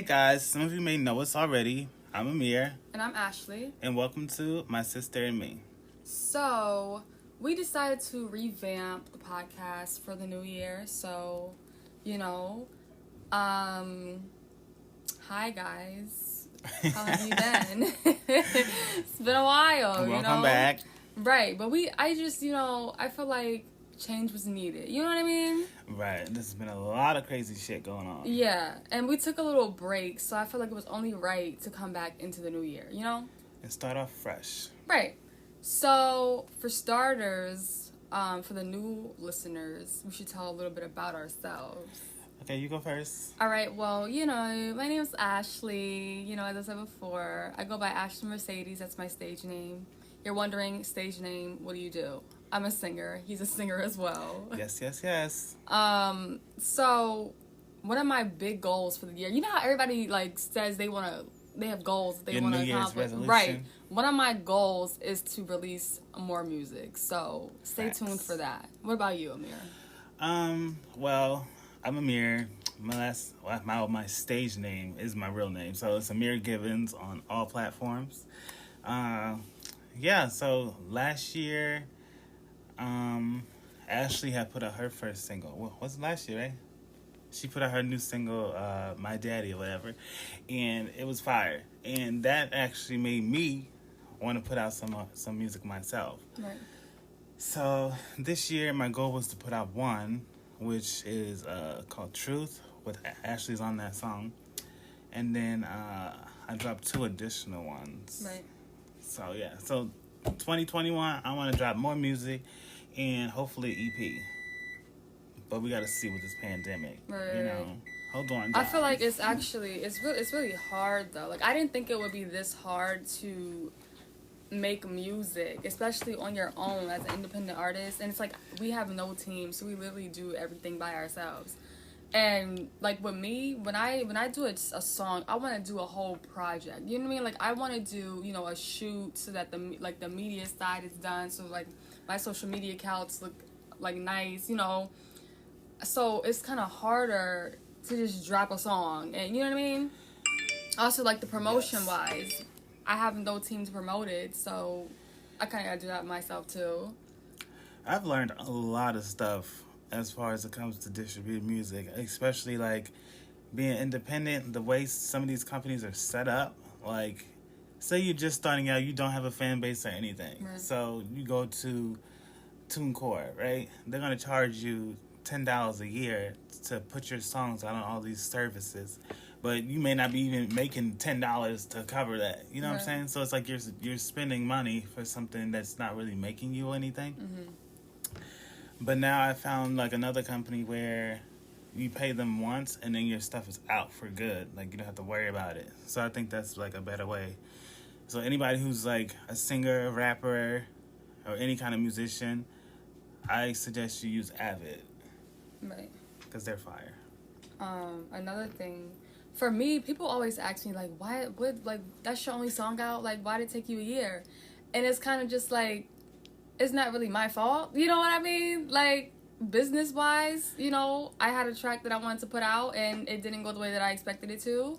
guys, some of you may know us already. I'm Amir. And I'm Ashley. And welcome to My Sister and Me. So, we decided to revamp the podcast for the new year. So, hi guys. How have you been? It's been a while, Welcome back. Right, but I feel like change was needed. You know what I mean? Right. There's been a lot of crazy shit going on. Yeah, and we took a little break, so I feel like it was only right to come back into the new year, And start off fresh. Right. So, for starters, for the new listeners, we should tell a little bit about ourselves. Okay, you go first. All right, well, my name is Ashley. As I said before, I go by Ashley Mercedes. That's my stage name. You're wondering, stage name, what do you do? I'm a singer. He's a singer as well. Yes. So one of my big goals for the year, you know how everybody says they have goals they want to accomplish. Right. One of my goals is to release more music. So stay tuned for that. What about you, Amir? Well, I'm Amir. My stage name is my real name. So it's Amir Givens on all platforms. So last year Ashley had put out her first single. What was it last year, right? She put out her new single, My Daddy or whatever, and it was fire. And that actually made me want to put out some music myself. Right. So this year my goal was to put out one, which is called Truth, with Ashley's on that song. And then I dropped 2 additional ones. Right. So 2021, I want to drop more music and hopefully EP. But we got to see with this pandemic. Right. Hold on, guys. I feel like it's really hard though. Like, I didn't think it would be this hard to make music, especially on your own as an independent artist. And it's like we have no team, so we literally do everything by ourselves. And like with me, when I do a song, I want to do a whole project. You know what I mean? Like, I want to do a shoot so that the media side is done, so like my social media accounts look like nice. So it's kind of harder to just drop a song, and you know what I mean. Also, like the promotion wise, I have no team to promote it, so I kind of gotta do that myself too. I've learned a lot of stuff as far as it comes to distributing music, especially like being independent, the way some of these companies are set up. Like, say you're just starting out, you don't have a fan base or anything. Right. So you go to TuneCore, right? They're going to charge you $10 a year to put your songs out on all these services. But you may not be even making $10 to cover that. You know what I'm saying? So it's like you're spending money for something that's not really making you anything. Mm-hmm. But now I found like another company where you pay them once and then your stuff is out for good. Like, you don't have to worry about it. So I think that's like a better way. So anybody who's like a singer, a rapper, or any kind of musician, I suggest you use Avid. Right. Because they're fire. Another thing, for me, people always ask me like, why would that's your only song out? Like, why did it take you a year? And it's kind of just like, it's not really my fault. You know what I mean? Like, business-wise, I had a track that I wanted to put out, and it didn't go the way that I expected it to,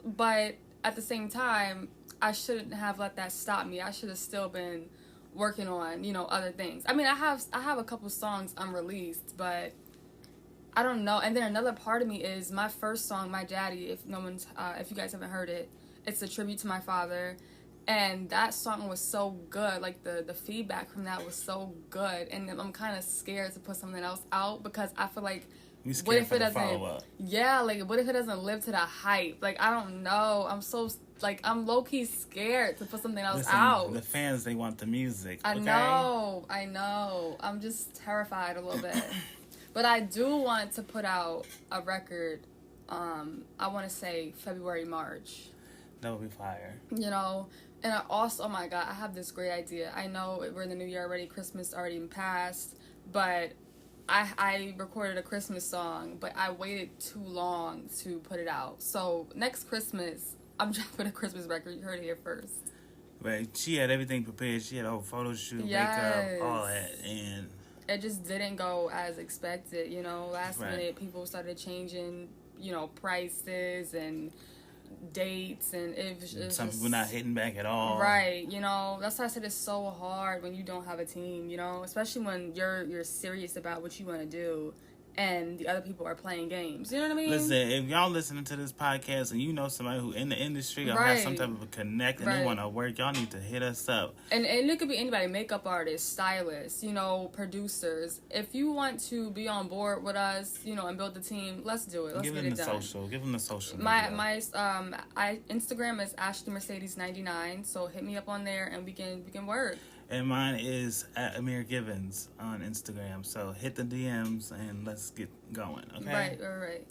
But at the same time, I shouldn't have let that stop me. I should have still been working on, other things. I mean, I have a couple songs unreleased, but I don't know. And then another part of me is my first song, My Daddy, if you guys haven't heard it, it's a tribute to my father. And that song was so good. Like, the feedback from that was so good. And I'm kind of scared to put something else out because I feel like, what if it doesn't? Yeah, like, what if it doesn't live to the hype? Like, I don't know. I'm low-key scared to put something else out. The fans, they want the music. I know. I'm just terrified a little bit. But I do want to put out a record, I want to say February, March. That would be fire. And I also, oh my God, I have this great idea. I know we're in the new year already, Christmas already passed, but I recorded a Christmas song, but I waited too long to put it out. So next Christmas, I'm dropping a Christmas record. You heard it here first. Right. She had everything prepared. She had a whole photo shoot, makeup, all that, and it just didn't go as expected. Last minute people started changing prices and dates, and it's some just, people not hitting back at all. Right, that's why I said it's so hard when you don't have a team, especially when you're serious about what you want to do and the other people are playing games. You know what I mean? Listen, if y'all listening to this podcast and you know somebody who in the industry or has some type of a connect and they want to work, y'all need to hit us up. And it could be anybody, makeup artists, stylists, producers. If you want to be on board with us, and build the team, let's do it. Let's get it done. Give them the social. My Instagram is AshleyMercedes99, so hit me up on there and we can work. And mine is at Amir Givens on Instagram. So hit the DMs and let's get going, okay? Right.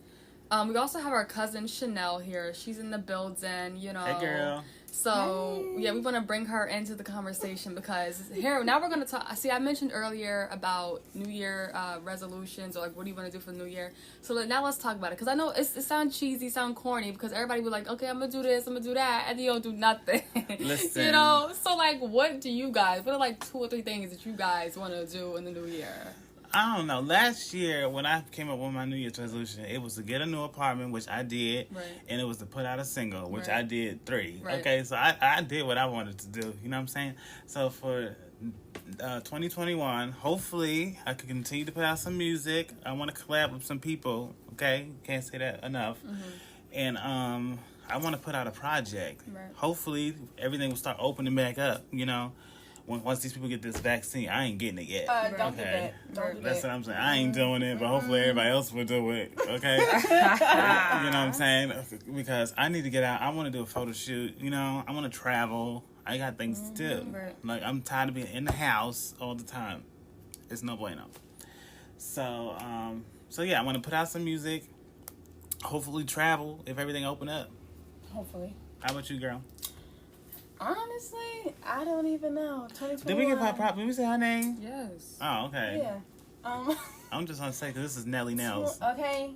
We also have our cousin Chanel here. She's in the building, Hey, girl. So, yeah, we want to bring her into the conversation because now we're going to talk. See, I mentioned earlier about New Year resolutions or, like, what do you want to do for the New Year? So, now let's talk about it because I know it sounds cheesy, sound corny because everybody be like, okay, I'm going to do this, I'm going to do that, and you don't do nothing. Listen. So, like, what are, like, 2 or 3 things that you guys want to do in the New Year? I don't know. Last year, when I came up with my New Year's resolution, it was to get a new apartment, which I did, and it was to put out a single, which I did 3. Right. Okay, so I did what I wanted to do. You know what I'm saying? So for 2021, hopefully I can continue to put out some music. I want to collab with some people. Okay, can't say that enough. Mm-hmm. And I want to put out a project. Right. Hopefully everything will start opening back up. Once these people get this vaccine, I ain't getting it yet. Don't do that. That's what I'm saying. I ain't doing it, but hopefully everybody else will do it. Okay? You know what I'm saying? Because I need to get out. I want to do a photo shoot. I want to travel. I got things to do. Right. Like, I'm tired of being in the house all the time. It's no bueno. So yeah, I want to put out some music. Hopefully travel if everything open up. Hopefully. How about you, girl? Honestly, I don't even know. 2021. Did we get pop? Did we say her name? Yes. Oh, okay. Yeah. I'm just gonna say because this is Nelly Nels. Okay.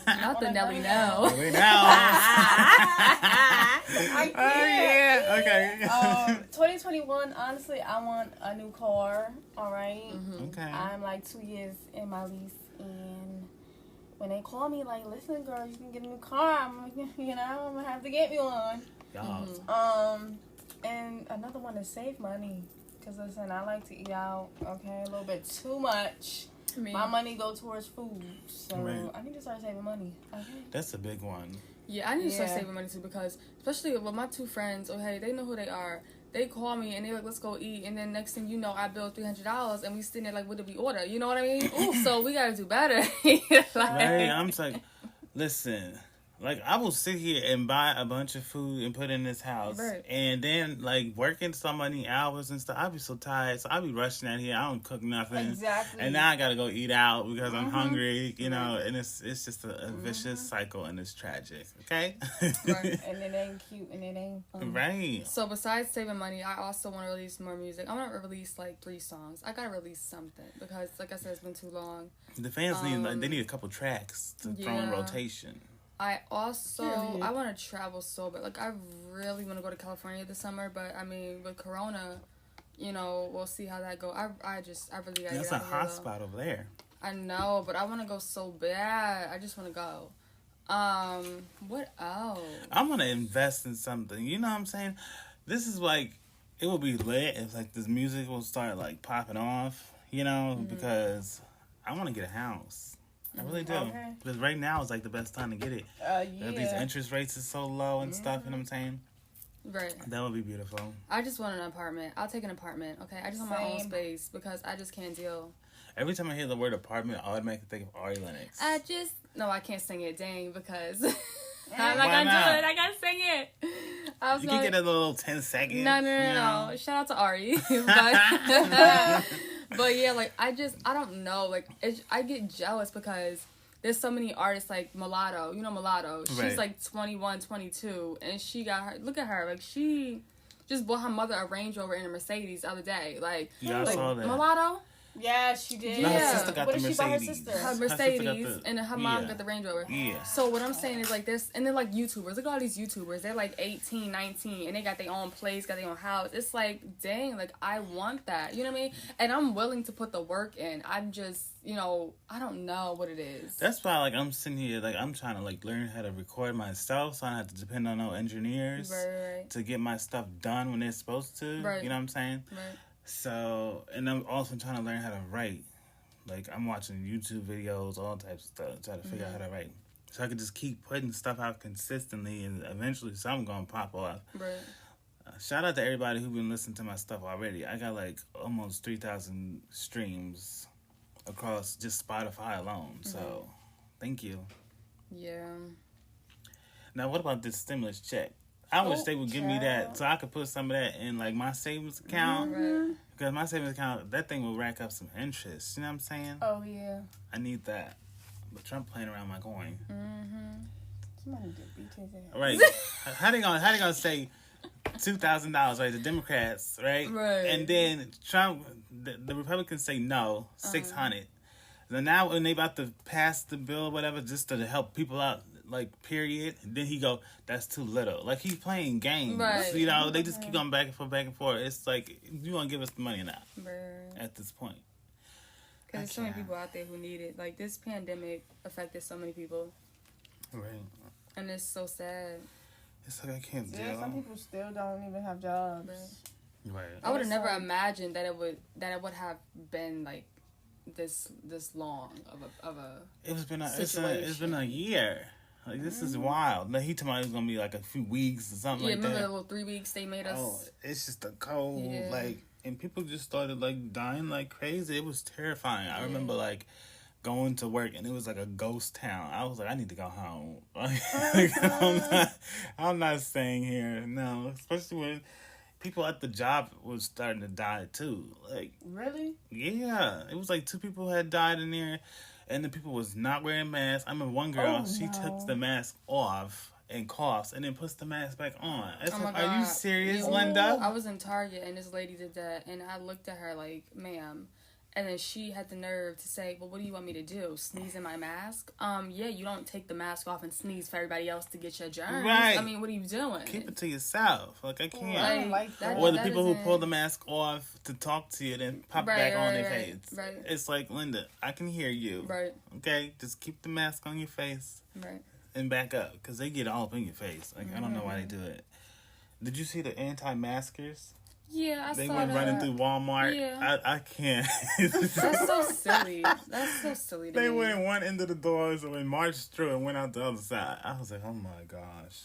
Not the Nelly Nels. Nelly Nels. I can't. Oh yeah. Okay. 2021. Honestly, I want a new car. All right. Mm-hmm. Okay. I'm like 2 years in my lease, and when they call me, like, listen, girl, you can get a new car. I'm gonna have to get me one. Mm-hmm. And another one is save money. Because, listen, I like to eat out, okay, a little bit too much. My money go towards food. So I need to start saving money. Okay? That's a big one. Yeah, I need to start saving money, too, because especially with my 2 friends, okay, they know who they are. They call me, and they're like, let's go eat. And then next thing you know, I bill $300, and we sitting there like, what did we order? You know what I mean? Ooh, so we got to do better. Right? I'm just like, listen... Like, I will sit here and buy a bunch of food and put in this house. Right. And then, like, working so many hours and stuff, I'll be so tired. So I'll be rushing out here. I don't cook nothing. Exactly. And now I got to go eat out because I'm hungry, and it's just a vicious cycle, and it's tragic. Okay? Right. And it ain't cute, and it ain't fun. Right. So besides saving money, I also want to release more music. I want to release, like, 3 songs. I got to release something because, like I said, it's been too long. The fans need a couple tracks to throw in rotation. I want to travel so bad. Like, I really want to go to California this summer, but I mean, with Corona, we'll see how that goes. I really gotta That's get out a of here, hot spot over there. I know, but I want to go so bad. I just want to go. What else? I want to invest in something. You know what I'm saying? This is like, it will be lit if like this music will start like popping off, because I want to get a house. I really do. Okay. Because right now is like the best time to get it. These interest rates is so low and stuff, you know what I'm saying? Right. That would be beautiful. I just want an apartment. I'll take an apartment, okay? I just want my own space because I just can't deal. Every time I hear the word apartment, I automatically think of Ari Lennox. No, I can't sing it, dang, because I'm not going to do it. I got to sing it. You can get a little 10 seconds. No. Shout out to Ari. But yeah, like, I don't know. Like, I get jealous because there's so many artists like Mulatto. You know Mulatto. She's like 21, 22. And she got her, look at her. Like, she just bought her mother a Range Rover and a Mercedes the other day. Like, I saw that. Mulatto? Yeah, she did. No, her sister got what the did Mercedes. She buy her sister? Her Mercedes, and her mom got the Range Rover. Yeah. So what I'm saying is like this, and then like YouTubers. Look at all these YouTubers. They're like 18, 19, and they got their own place, got their own house. It's like, dang, like I want that. You know what I mean? And I'm willing to put the work in. I'm just I don't know what it is. That's why, like, I'm sitting here, like, I'm trying to, like, learn how to record myself, so I don't have to depend on no engineers right. to get my stuff done when they're supposed to. Right. You know what I'm saying? Right. So, and I'm also trying to learn how to write. Like, I'm watching YouTube videos, all types of stuff, trying to figure out how to write. So I can just keep putting stuff out consistently, and eventually something gonna pop off. Right. Shout out to everybody who's been listening to my stuff already. I got, like, almost 3,000 streams across just Spotify alone. So, thank you. Yeah. Now, what about this stimulus check? I wish they would give me that so I could put some of that in, like, my savings account. Right. Because my savings account, that thing will rack up some interest. You know what I'm saying? Oh, yeah. I need that. But Trump playing around my coin. Somebody did beat his ass. Right. How they gonna say $2,000, right? The Democrats, right? Right. And then Trump, the Republicans say no, 600. So now when they about to pass the bill or whatever, just to help people out, like, period. And then he go, that's too little. Like, he's playing games. Right. You know, they just keep going back and forth, back and forth. It's like, you want to give us the money or not Right. at this point. Because there's so many people out there who need it. Like, this pandemic affected so many people. Right. And it's so sad. It's like I can't deal. Yeah, some people still don't even have jobs. Right. I would have never imagined that it would have been like this long of a It's been situation. it's been a year. Like, this is wild. Like, he told me it was gonna be like a few weeks or something like that. Remember the little 3 weeks they made us? Oh, it's just a cold, Yeah. like, and people just started, like, dying like crazy. It was terrifying. I remember, like, going to work and it was like a ghost town. I was like, I need to go home. Like, I'm not staying here. No, especially when people at the job was starting to die too. Like, really? Yeah, it was like 2 people had died in there, and the people was not wearing masks. I remember one girl, she took the mask off and coughs and then puts the mask back on. It's like, are you serious, Linda? I was in Target and this lady did that, and I looked at her like, ma'am. And then she had the nerve to say, well, what do you want me to do? Sneeze in my mask? Yeah, you don't take the mask off and sneeze for everybody else to get your germs. Right. I mean, what are you doing? Keep it to yourself. Like, I can't. I don't like that. Or the people who pull the mask off to talk to you and then pop it back on their face. Right. It's like, Linda, I can hear you. Right. Okay? Just keep the mask on your face. Right. And back up. Because they get all up in your face. Like, I don't know why they do it. Did you see the anti-maskers? Yeah, I they saw went that. running through Walmart. Yeah. I can't. That's so silly. That's so silly to They me. went one end of the doors and marched through and went out the other side. I was like, oh my gosh.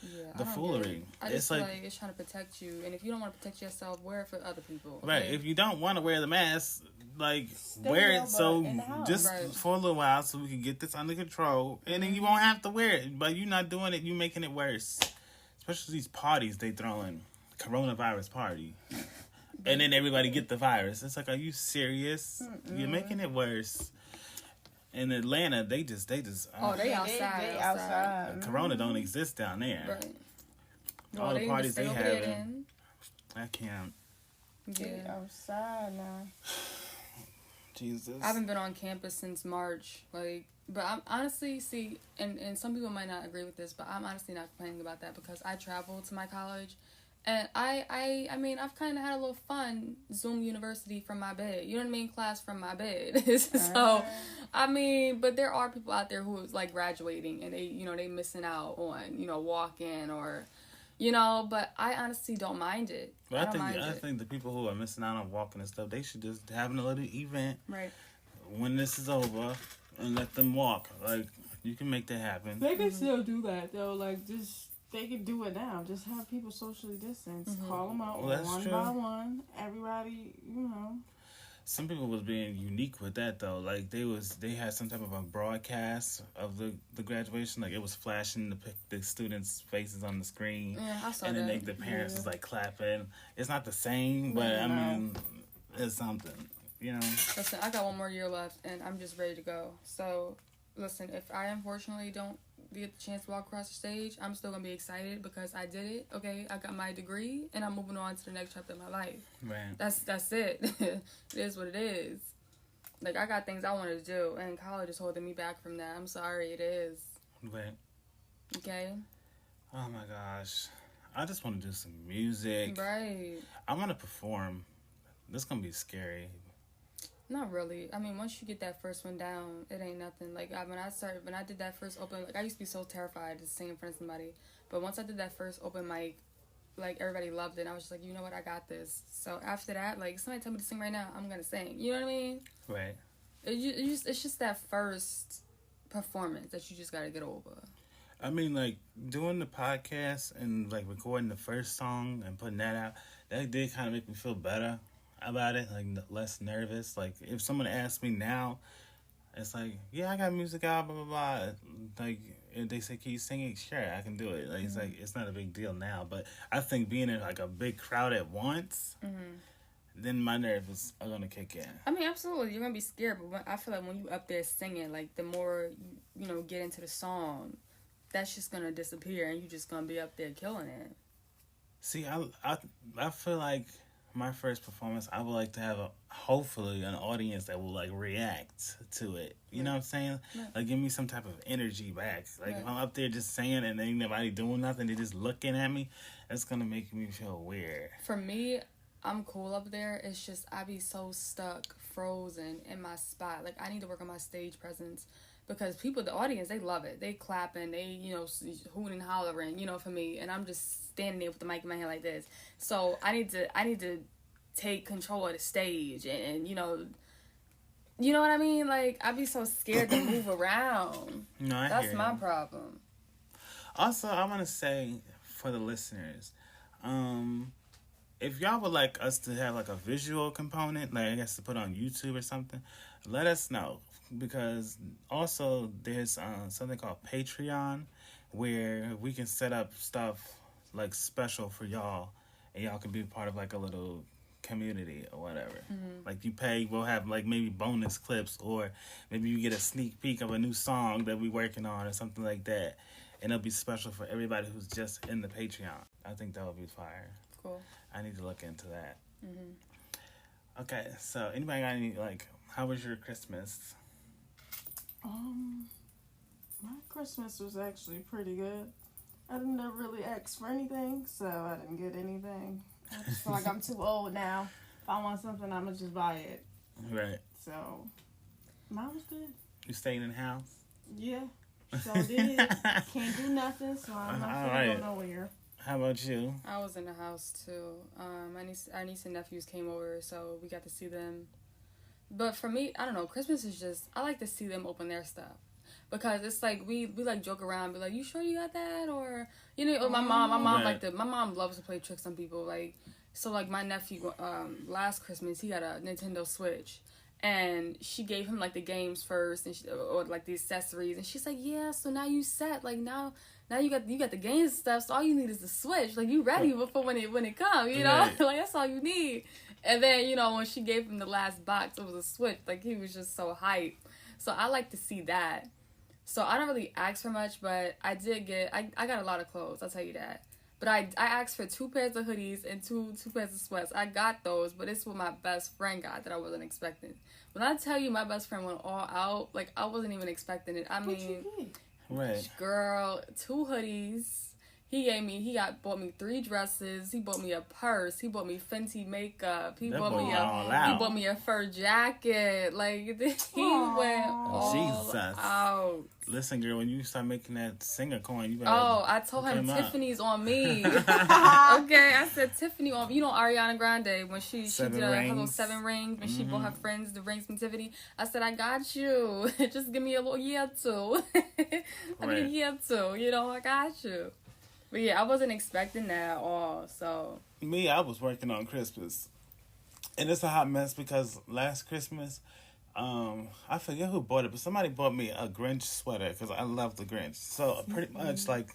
Yeah, The foolery. I just It's feel like, like it's trying to protect you, and if you don't want to protect yourself, wear it for other people. Okay? right. If you don't want to wear the mask, like, Stay wear in it so the house. just Right. for a little while so we can get this under control, and then you won't have to wear it. But you're not doing it, you're making it worse. Especially these parties they throw in. Coronavirus party. And then everybody get the virus. It's like, are you serious? You're making it worse. In Atlanta, they just Oh, they outside. Corona don't exist down there. Right. All the parties they have. have. I can't. Yeah. Outside now. Jesus. I haven't been on campus since March. Like, but I'm honestly, and some people might not agree with this, but I'm honestly not complaining about that because I travel to my college. And I mean, I've kind of had a little fun Zoom university from my bed. You know what I mean? Class from my bed. So, I mean, but there are people out there who is like graduating and they missing out on, walk-in or, but I honestly don't mind it. But I think the people who are missing out on walking and stuff, they should just have a little event. Right. When this is over and let them walk. Like, you can make that happen. They can still do that though. Like, just. They can do it now. Just have people socially distance. Call them out one by one. Everybody, Some people was being unique with that though. Like they had some type of a broadcast of the graduation. Like it was flashing the students' faces on the screen. Yeah, I saw and then that. the parents was like clapping. It's not the same, but I mean, it's something. Listen, I got one more year left, and I'm just ready to go. So, listen, if I unfortunately don't get the chance to walk across the stage, I'm still gonna be excited because I did it. Okay, I got my degree and I'm moving on to the next chapter of my life. Right. That's it. It is what it is. Like, I got things I wanted to do, and college is holding me back from that. I'm sorry, it is. Right. Okay. Oh my gosh, I just want to do some music. Right. I want to perform. This is gonna be scary. Not really. I mean, once you get that first one down, it ain't nothing. Like when I did that first open, like I used to be so terrified to sing in front of somebody, but once I did that first open mic, like everybody loved it. And I was just like, you know what, I got this. So after that, like somebody tell me to sing right now, I'm gonna sing. You know what I mean? Right. It's just that first performance that you just gotta get over. I mean, like doing the podcast and like recording the first song and putting that out, that did kind of make me feel better about it, like less nervous. Like if someone asked me now, it's like, yeah, I got music out, blah blah blah. Like if they say, can you sing it? Sure, I can do it. Like it's like it's not a big deal now. But I think being in like a big crowd at once, then my nerves are gonna kick in. I mean, absolutely, you're gonna be scared. But I feel like when you up there singing, like the more you know get into the song, that's just gonna disappear, and you're just gonna be up there killing it. See, I feel like my first performance, I would like to have hopefully an audience that will like react to it. You know what I'm saying? Right. Like give me some type of energy back. Like if I'm up there just singing and ain't nobody doing nothing, they just looking at me, that's gonna make me feel weird. For me, I'm cool up there. It's just I be so stuck, frozen in my spot. Like I need to work on my stage presence. Because people, the audience, they love it. They clapping, they, you know, hooting and hollering, you know, for me. And I'm just standing there with the mic in my hand like this. So I need to take control of the stage and you know what I mean? Like, I be so scared to move around. No, That's my problem. Also, I want to say for the listeners, if y'all would like us to have like a visual component, like I guess to put on YouTube or something, let us know. Because also there's something called Patreon where we can set up stuff like special for y'all and y'all can be part of like a little community or whatever. Like you pay, we'll have like maybe bonus clips or maybe you get a sneak peek of a new song that we're working on or something like that, and it'll be special for everybody who's just in the Patreon. I think that would be fire. Cool. I need to look into that. Okay, so anybody got any, like, how was your Christmas? My Christmas was actually pretty good. I didn't really ask for anything, so I didn't get anything. I just feel like I'm too old now. If I want something, I'm gonna just buy it. Right. So, mine was good. You stayed in the house? Yeah, so did. Can't do nothing, so I'm not gonna go nowhere. How about you? I was in the house too. Our niece and nephews came over, so we got to see them. But for me, I don't know. Christmas is just, I like to see them open their stuff. Because it's like, we like joke around, be like, you sure you got that? Or, you know, my mom right. My mom loves to play tricks on people. Like, so like my nephew, last Christmas, he got a Nintendo Switch. And she gave him like the games first, and or like the accessories. And she's like, yeah, so now you set. Like now you got the games stuff, so all you need is the Switch. Like you ready before when it comes, you know? Right. Like that's all you need. And then, you know, when she gave him the last box, it was a Switch. Like, he was just so hyped. So, I like to see that. So, I don't really ask for much, but I did get... I got a lot of clothes, I'll tell you that. But I asked for 2 pairs of hoodies and two pairs of sweats. I got those, but it's what my best friend got that I wasn't expecting. When I tell you my best friend went all out, like, I wasn't even expecting it. I mean... Right. Girl, 2 hoodies... He bought me 3 dresses. He bought me a purse. He bought me Fenty makeup. He bought me a fur jacket. Like he went all out. Listen, girl, when you start making that singer coin, you better. Oh, I told him Tiffany's on me. Okay, I said Tiffany on. You know Ariana Grande when she did her little 7 rings when she bought her friends the rings from Tiffany. I said I got you. Just give me a little year or 2. I need a year or 2. You know I got you. But yeah, I wasn't expecting that at all, so... Me, I was working on Christmas. And it's a hot mess because last Christmas, I forget who bought it, but somebody bought me a Grinch sweater because I love the Grinch. So pretty much, like,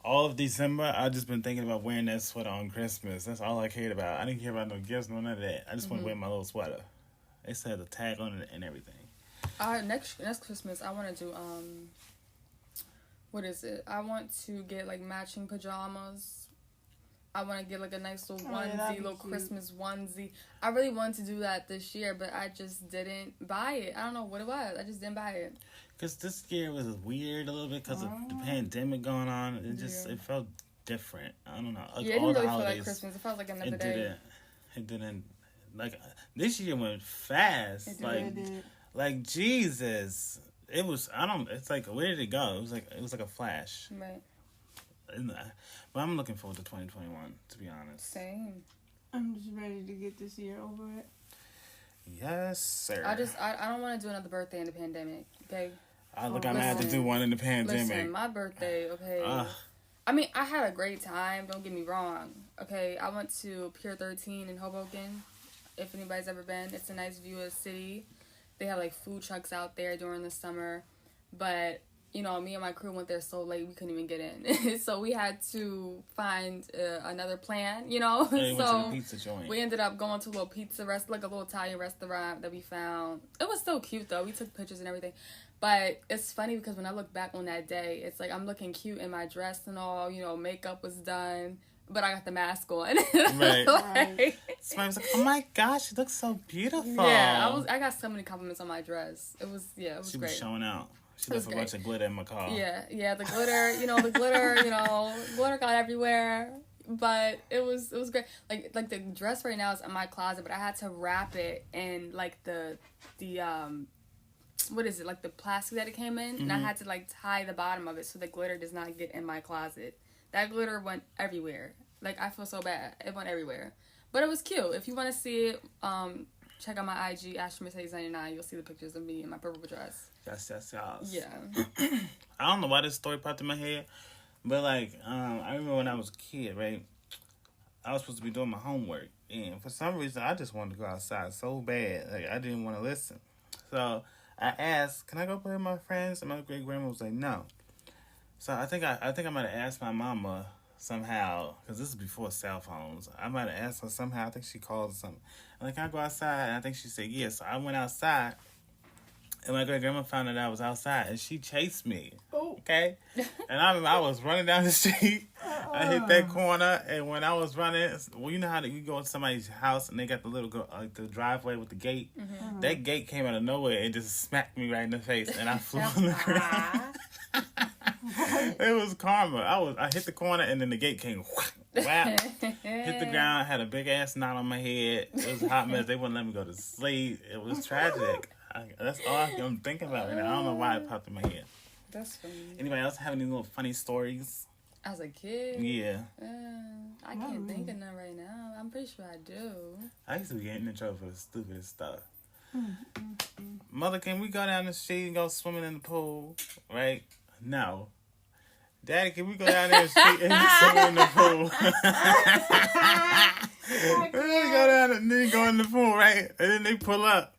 all of December, I've just been thinking about wearing that sweater on Christmas. That's all I cared about. I didn't care about no gifts, none of that. I just want to wear my little sweater. It said the tag on it and everything. Next Christmas, I want to do, what is it? I want to get, like, matching pajamas. I want to get, like, a nice little onesie, little Christmas onesie. I really wanted to do that this year, but I just didn't buy it. I don't know what it was. I just didn't buy it. Because this year was weird a little bit because of the pandemic going on. It felt different. I don't know. Yeah, it didn't really feel like Christmas. It felt like another day. It didn't Like this year went fast. It did. Like Jesus. It was. I don't. It's like where did it go? It was like a flash. Right. But I'm looking forward to 2021. To be honest. Same. I'm just ready to get this year over it. Yes, sir. I don't want to do another birthday in the pandemic. Okay. I'm gonna have to do one in the pandemic. Listen, my birthday. Okay. I mean, I had a great time. Don't get me wrong. Okay, I went to Pier 13 in Hoboken. If anybody's ever been, it's a nice view of the city. They have like food trucks out there during the summer, but you know, me and my crew went there so late we couldn't even get in. So we had to find another plan. You know, Went to so the pizza joint. we ended up going to a little like a little Italian restaurant that we found. It was so cute though. We took pictures and everything. But it's funny because when I look back on that day, it's like I'm looking cute in my dress and all, you know, makeup was done, but I got the mask on. Right. Like, Somebody was like, "Oh my gosh, you look so beautiful." Yeah, I got so many compliments on my dress. It was great. She was showing out. She left a great. bunch of glitter in my car. Yeah, the glitter, glitter got everywhere. But it was great. Like the dress right now is in my closet, but I had to wrap it in like the what is it, like the plastic that it came in, and I had to like tie the bottom of it so the glitter does not get in my closet. That glitter went everywhere. Like I feel so bad. It went everywhere. But it was cute. If you want to see it, check out my IG, AshMercedes99. You'll see the pictures of me in my purple dress. Yes. Yeah. I don't know why this story popped in my head, but like, I remember when I was a kid, right? I was supposed to be doing my homework, and for some reason, I just wanted to go outside so bad. Like I didn't want to listen. So I asked, "Can I go play with my friends?" And my great grandma was like, "No." So I think I might have asked my mama somehow, because this is before cell phones. I might have asked her somehow. I think she called or something. I'm like, "Can I go outside?" And I think she said yes. So I went outside, and my great grandma found out I was outside, and she chased me. Oh. Okay, and I remember I was running down the street. I hit that corner, and when I was running, well, you know how you go to somebody's house and they got the little the driveway with the gate. Mm-hmm. That gate came out of nowhere and just smacked me right in the face, and I flew on the ground. It was karma. I hit the corner, and then the gate came. Wow. Hit the ground. Had a big ass knot on my head. It was a hot mess. They wouldn't let me go to sleep. It was tragic. That's all I'm thinking about right now. I don't know why it popped in my head. That's funny. Anybody else have any little funny stories? As a kid? Yeah. I can't think of none right now. I'm pretty sure I do. I used to be getting in trouble for the stupidest stuff. Mother, can we go down the street and go swimming in the pool? Right? No. Daddy, can we go down there the street and swim in the pool? Then go down and then go in the pool, right? And then they pull up.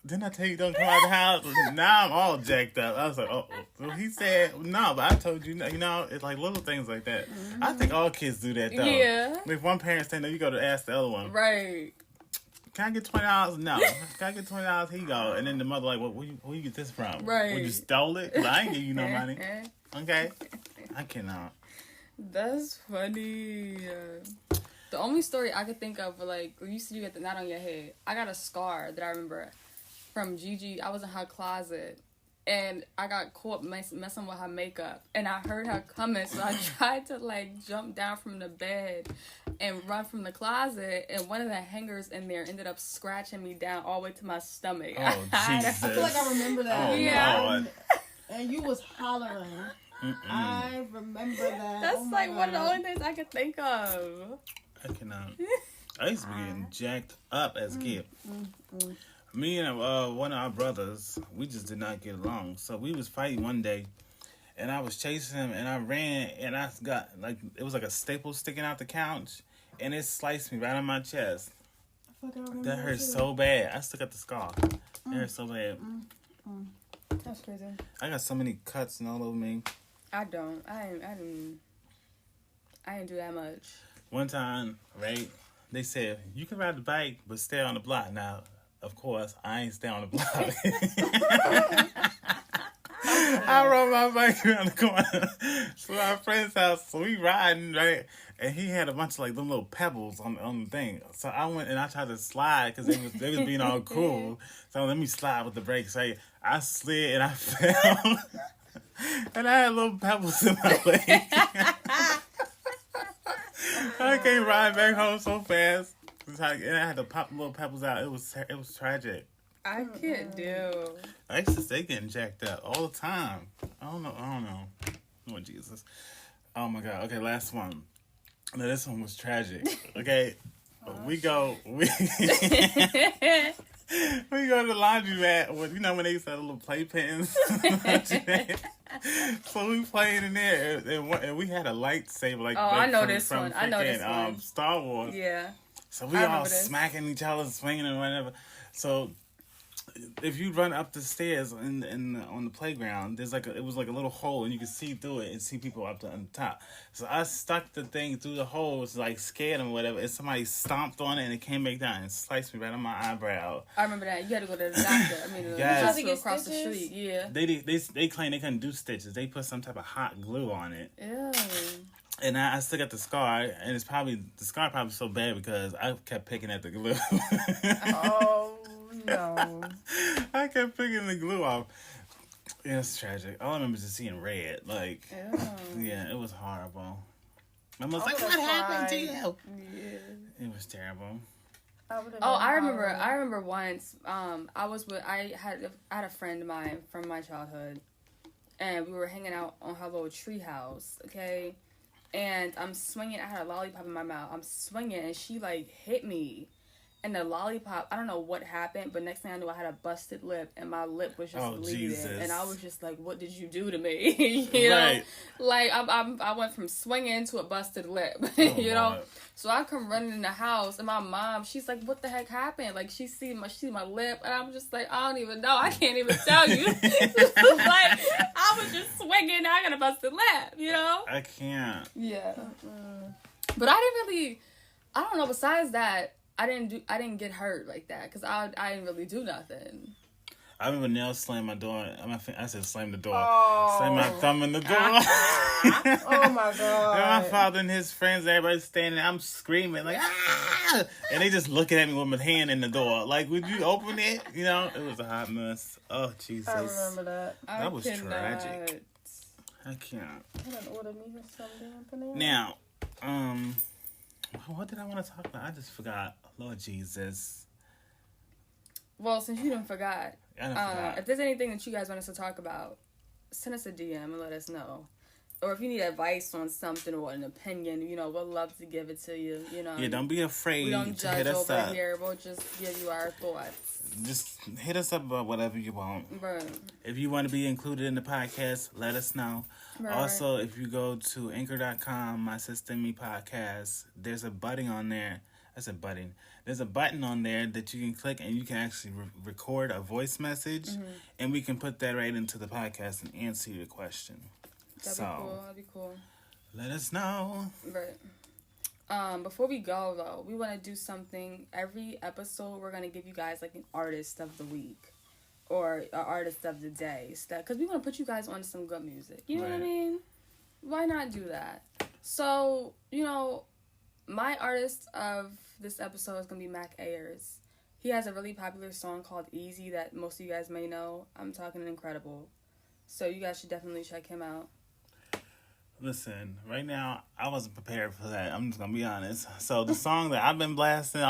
Didn't I tell you don't come out of the house? Now I'm all jacked up. I was like, oh. So he said, no, but I told you, you know, it's like little things like that. Mm-hmm. I think all kids do that, though. Yeah. If one parent saying, no, you got to ask the other one. Right. Can I get $20? No. Can I get $20? Here you go. And then the mother like, well, where you get this from? Right. Well, you stole it? Because I ain't give you no money. Okay? I cannot. That's funny. The only story I could think of, like, you said you got the knot on your head. I got a scar that I remember from Gigi. I was in her closet, and I got caught messing with her makeup, and I heard her coming, so I tried to, like, jump down from the bed and run from the closet, and one of the hangers in there ended up scratching me down all the way to my stomach. Oh, Jesus. I feel like I remember that. Oh, yeah. Lord. And you was hollering. Mm-mm. I remember that. That's like one of the only things I could think of. I cannot. I used to be getting jacked up as a kid. Me and one of our brothers, we just did not get along. So we was fighting one day, and I was chasing him, and I ran, and I got, like, it was like a staple sticking out the couch, and it sliced me right on my chest. That hurt so bad. I still got the scar. It hurt so bad. That's crazy. I got so many cuts and all over me. I don't. I didn't do that much. One time, right, they said, you can ride the bike, but stay on the block. Now, of course, I ain't stay on the block. I rode my bike around the corner to our friend's house. So we riding, right? And he had a bunch of, like, them little pebbles on the thing. So I went and I tried to slide because they was being all cool. So let me slide with the brakes, right? I slid and I fell. And I had little pebbles in my leg. I came riding back home so fast. And I had to pop little pebbles out. It was tragic. I can't do. I used to stay getting jacked up all the time. I don't know. Oh, Jesus. Oh, my God. Okay, last one. Now, this one was tragic. Okay. We go to the laundromat. When they used to have little playpens? So we played in there, and we had a lightsaber. I know this one. I know this one. Star Wars. Yeah. So we all smacking each other, swinging and whatever. So if you run up the stairs on the playground, it was like a little hole, and you could see through it and see people up on the top. So I stuck the thing through the hole, like scared them or whatever, and somebody stomped on it and it came back down and sliced me right on my eyebrow. I remember that. You had to go to the doctor. I mean, yes. The hospital across the street. Yeah. They claim they couldn't do stitches. They put some type of hot glue on it. Ew. And I still got the scar, and the scar probably so bad because I kept picking at the glue. Oh. No. I kept picking the glue off. Yeah, it's tragic. All I remember is just seeing red. Like, yeah, it was horrible. My mom was like, "What happened to you?" Yeah. It was terrible. I remember once. I had a friend of mine from my childhood, and we were hanging out on her little tree house. Okay, and I'm swinging. I had a lollipop in my mouth. I'm swinging, and she like hit me. And the lollipop, I don't know what happened, but next thing I knew, I had a busted lip, and my lip was just bleeding. Jesus. And I was just like, "What did you do to me?" you know, like I went from swinging to a busted lip. You know, so I come running in the house, and my mom, she's like, "What the heck happened?" Like she see my lip, and I'm just like, "I don't even know. I can't even tell you." Like I was just swinging, I got a busted lip. You know, I can't. Yeah, but I don't know. Besides that. I didn't get hurt like that because I didn't really do nothing. I remember Nell slammed my door. I said slam the door. Slam my thumb in the door. Oh my God. And my father and his friends, everybody standing there. I'm screaming like, "Ah!" And they just looking at me with my hand in the door. Like, would you open it? You know, it was a hot mess. Oh, Jesus. I remember that. That was tragic. I can't. I done ordered me some damn banana. Now, what did I want to talk about? I just forgot. Lord Jesus. Well, since you didn't forgot, forgot. If there's anything that you guys want us to talk about, send us a DM and let us know. Or if you need advice on something or an opinion, you know, we'll love to give it to you. You know. Yeah, don't be afraid. We don't to judge hit us over up. here. We'll just give you our thoughts. Just hit us up about whatever you want. Right. If you want to be included in the podcast, let us know. Right. Also, if you go to anchor.com, My Sista and Me podcast, there's a button on there. There's a button on there that you can click and you can actually record a voice message, and we can put that right into the podcast and answer your question. That'd be cool. Let us know. Right. Before we go, though, we want to do something. Every episode, we're going to give you guys, like, an artist of the week or an artist of the day. Because we want to put you guys on some good music. You know what I mean? Why not do that? So, you know, my artist of this episode is going to be Mac Ayers. He has a really popular song called Easy that most of you guys may know. I'm talking Incredible. So you guys should definitely check him out. Listen, right now, I wasn't prepared for that. I'm just going to be honest. So the song that I've been blasting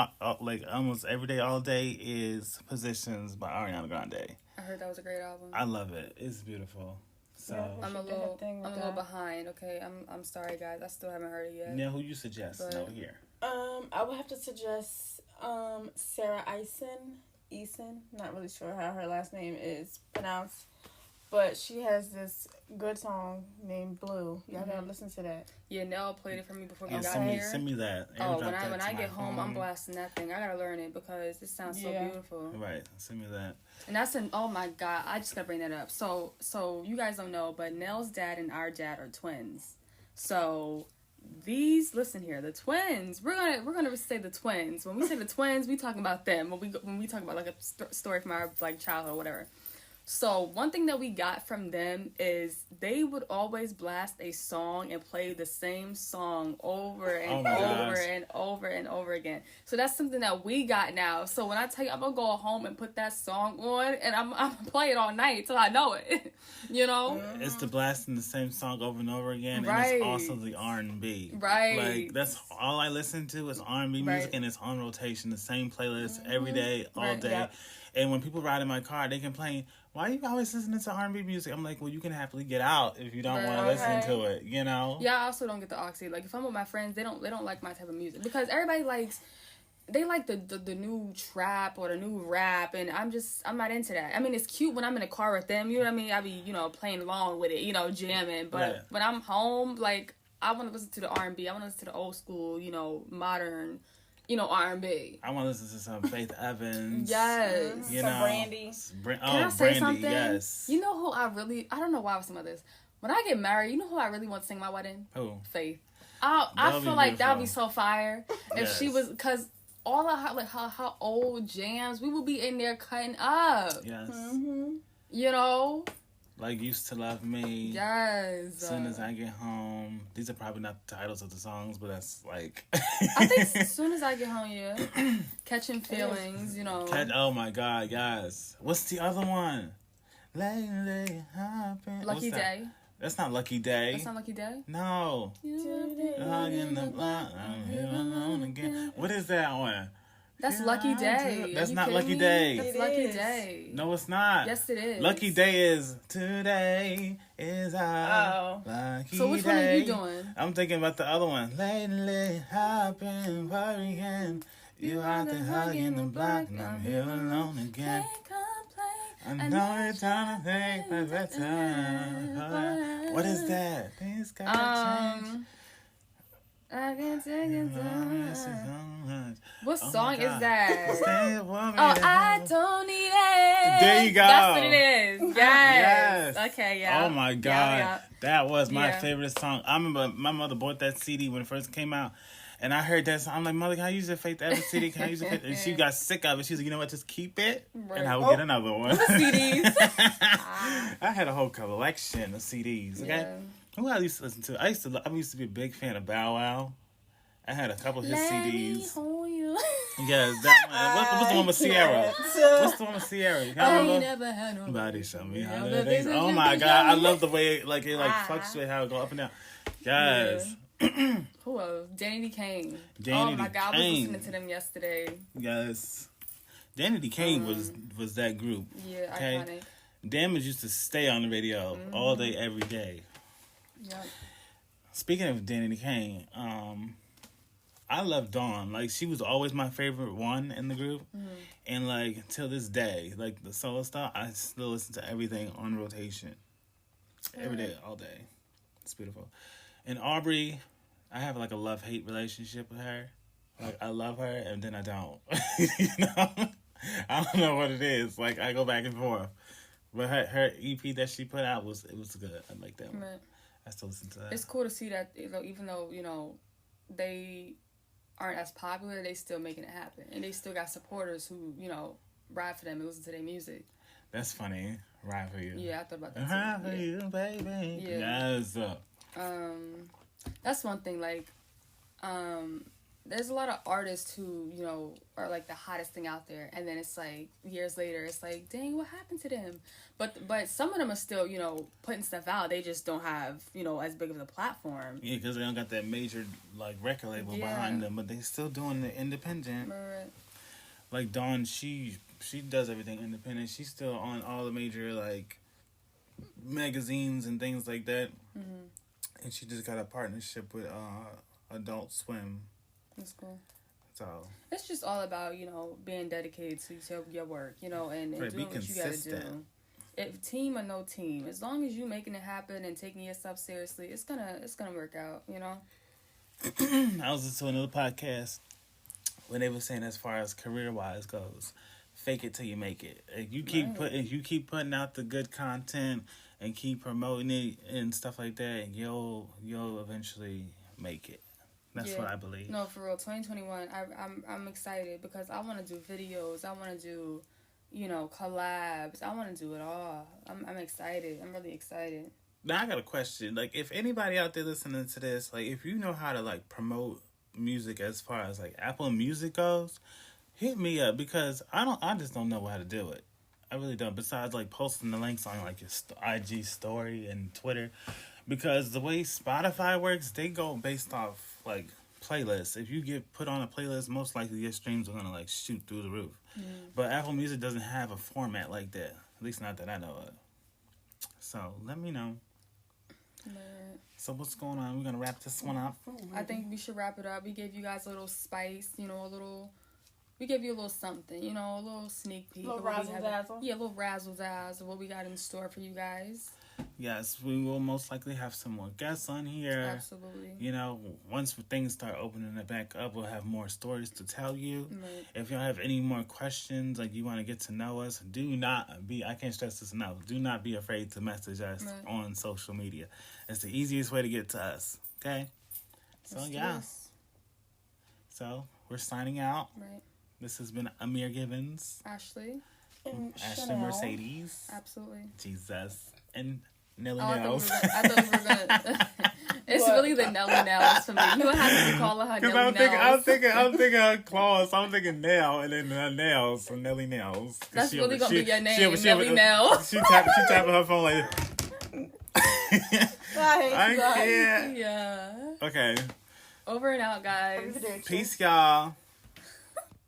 like almost every day, all day is Positions by Ariana Grande. I heard that was a great album. I love it. It's beautiful. So yeah, I'm a little behind. Okay, I'm sorry, guys. I still haven't heard it yet. Now, who you suggest? No, here. I would have to suggest Sarah Eason. Not really sure how her last name is pronounced, but she has this good song named Blue. Y'all gotta listen to that. Yeah, Nell played it for me before we got here. Send me that. When I get home, I'm blasting that thing. I gotta learn it because it sounds so beautiful. Right, send me that. And that's oh my God, I just gotta bring that up. So you guys don't know, but Nell's dad and our dad are twins. So listen here, the twins. We're gonna say the twins. When we say the twins, we talking about them. When we talk about like a story from our like childhood or whatever. So one thing that we got from them is they would always blast a song and play the same song over and over and over and over again. So that's something that we got now. So when I tell you I'm gonna go home and put that song on and I'm gonna play it all night till I know it. You know? It's the blasting the same song over and over again, Right. and it's also the R&B. Right. Like that's all I listen to is R&B music, and it's on rotation, the same playlist every day, all day. Yep. And when people ride in my car, they complain, "Why are you always listening to R&B music?" I'm like, "Well, you can happily get out if you don't want to listen to it, you know." Yeah, I also don't get the oxy. Like if I'm with my friends, they don't like my type of music because everybody likes. They like the new trap or the new rap, and I'm not into that. I mean, it's cute when I'm in a car with them, you know what I mean? I be, playing along with it, jamming. But when I'm home, like, I want to listen to the R&B. I want to listen to the old school, modern, R&B. I want to listen to some Faith Evans. Yes. You Some know, Brandy. Can I say Brandy, something? yes. You know who I don't know why I was talking about this. When I get married, you know who I really want to sing my wedding? Who? Faith. I feel like that would be so fire if she was, because all of her old jams, we would be in there cutting up. Yes. Mm-hmm. Like Used to Love Me. Yes. As Soon as I Get Home. These are probably not the titles of the songs, but that's like. I think As Soon as I Get Home, yeah. Catching Feelings, Oh my God, yes. What's the other one? Lately, Lucky Day. That's not Lucky Day. That's not Lucky Day? No. Hug in the block, I'm here alone again. What is that one? That's Lucky Day. That's not Lucky Day. That's Lucky Day. No, it's not. Yes, it is. Lucky Day is today is our lucky day. So which one are you doing? I'm thinking about the other one. Lately, I've been worrying. You out there hugging the block, and I'm here alone again. I know you're trying to think my better. What is that? Things gotta change. I can take it down. What Oh song is that? Oh, I don't need it. There you go. That's what it is. Yes. Yes. Okay, yeah. Oh my God. Yeah. That was my Yeah. favorite song. I remember my mother bought that CD when it first came out. And I heard that song. I'm like, Mother, can I use the Faith Evans CD? Can I use it? And she got sick of it. She was like, you know what? Just keep it. Right. And I will get another one. CDs. I had a whole collection of CDs. Okay. Yeah. Who I used to listen to? I used to be a big fan of Bow Wow. I had a couple of his CDs. Yes, that one. What was the one with Sierra? What's the one with Sierra? You can't remember? Never had Nobody show me how to dance. Oh my God, I love the way it fluctuates, how it go up and down. Yes. Yeah. Who else? Danny Kane. Danny oh my God, I was Kane. listening to them yesterday. Yes. Danny Kane was that group. Yeah, okay? iconic. Damage used to stay on the radio all day, every day. Yep. Speaking of Danny Kane, I love Dawn. Like, she was always my favorite one in the group. And, like, till this day, like, the solo stuff, I still listen to everything on rotation. Every day, all day. It's beautiful. And Aubrey, I have, like, a love-hate relationship with her. Like, I love her, and then I don't. You know? I don't know what it is. Like, I go back and forth. But her EP that she put out, it was good. I like that one. Right. I still listen to that. It's cool to see that, even though, they aren't as popular, they still making it happen. And they still got supporters who, ride for them and listen to their music. That's funny. Ride for you. Yeah, I thought about that too. Ride for you, baby. Yeah. Yes. That's one thing, like, there's a lot of artists who, are like the hottest thing out there, and then it's like years later, it's like, dang, what happened to them? But some of them are still, putting stuff out. They just don't have, as big of a platform. Yeah, because they don't got that major like record label behind them, but they still doing the independent. Right. Like Dawn, she does everything independent. She's still on all the major like magazines and things like that. And she just got a partnership with Adult Swim. That's cool. So it's just all about, being dedicated to your work, and doing what you gotta do. If team or no team, as long as you making it happen and taking yourself seriously, it's gonna work out, I was listening to another podcast when they were saying, as far as career wise goes, fake it till you make it. If you keep putting out the good content and keep promoting it and stuff like that, you'll eventually make it. That's what I believe. No, for real, 2021, I'm excited because I want to do videos. I want to do collabs. I want to do it all. I'm excited. I'm really excited. Now I got a question. Like, if anybody out there listening to this, like, if you know how to like promote music as far as like Apple Music goes, hit me up because I just don't know how to do it. I really don't. Besides like posting the links on like your IG story and Twitter, because the way Spotify works, they go based off like playlists. If you get put on a playlist, most likely your streams are gonna like shoot through the roof. But Apple Music doesn't have a format like that. At least not that I know of. So let me know. So what's going on? We're gonna wrap this one up. I think we should wrap it up. We gave you guys a little spice, we gave you a little something, a little sneak peek. A little razzle dazzle. Yeah, a little razzle dazzle of what we got in store for you guys. Yes, we will most likely have some more guests on here. Absolutely. Once things start opening it back up, we'll have more stories to tell you. Right. If y'all have any more questions, like you want to get to know us, I can't stress this enough, do not be afraid to message us on social media. It's the easiest way to get to us, okay? So, yeah. So, we're signing out. Right. This has been Amir Givens. Ashley. And Ashley Chanel. Mercedes. Absolutely. Jesus. And Nelly I Nails. thought we were gonna. It's really the Nelly Nails for me. You would have to call her Nelly Nails. I'm thinking her claws. I'm thinking nail and then her nails, so Nelly Nails. That's really gonna be your name, Nelly Nails. She tapping her phone like. I can't. Yeah. Okay. Over and out, guys. Peace, y'all.